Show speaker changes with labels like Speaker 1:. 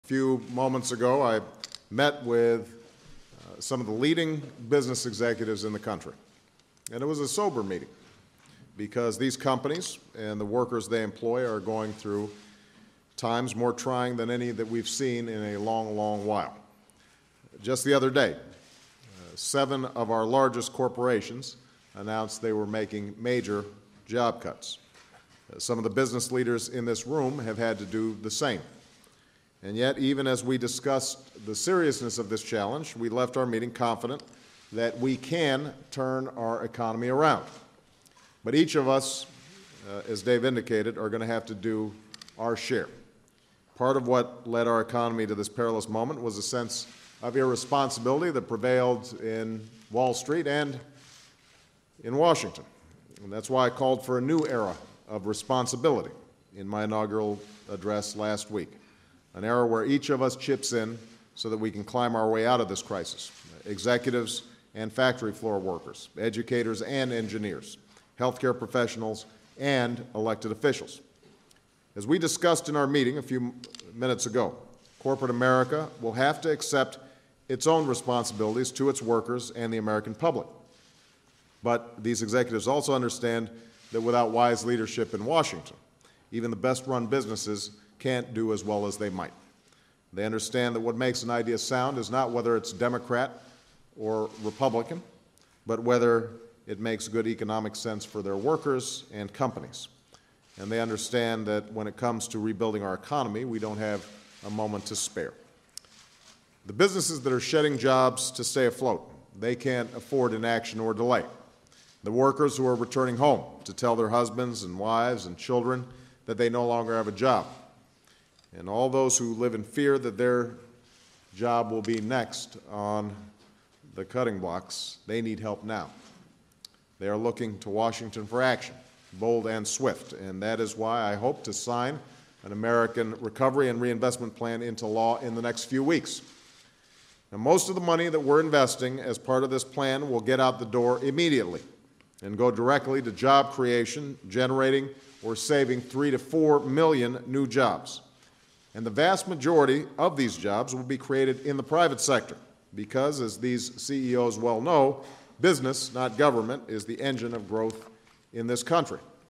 Speaker 1: few moments ago, I met with some of the leading business executives in the country. And it was a sober meeting because these companies and the workers they employ are going through times more trying than any that we've seen in a long, long while. Just the other day, 7 of our largest corporations announced they were making major job cuts. Some of the business leaders in this room have had to do the same. And yet, even as we discussed the seriousness of this challenge, we left our meeting confident that we can turn our economy around. But each of us, as Dave indicated, are going to have to do our share. Part of what led our economy to this perilous moment was a sense of irresponsibility that prevailed in Wall Street and in Washington. And that's why I called for a new era of responsibility in my inaugural address last week, an era where each of us chips in so that we can climb our way out of this crisis. Executives and factory floor workers, educators and engineers, healthcare professionals and elected officials. As we discussed in our meeting a few minutes ago, corporate America will have to accept its own responsibilities to its workers and the American public. But these executives also understand that without wise leadership in Washington, even the best-run businesses can't do as well as they might. They understand that what makes an idea sound is not whether it's Democrat or Republican, but whether it makes good economic sense for their workers and companies. And they understand that when it comes to rebuilding our economy, we don't have a moment to spare. The businesses that are shedding jobs to stay afloat, they can't afford inaction or delay. The workers who are returning home to tell their husbands and wives and children that they no longer have a job. And all those who live in fear that their job will be next on the cutting blocks, they need help now. They are looking to Washington for action, bold and swift, and that is why I hope to sign an American Recovery and Reinvestment Plan into law in the next few weeks. Now, most of the money that we're investing as part of this plan will get out the door immediately and go directly to job creation, generating or saving 3 to 4 million new jobs. And the vast majority of these jobs will be created in the private sector because, as these CEOs well know, business, not government, is the engine of growth in this country.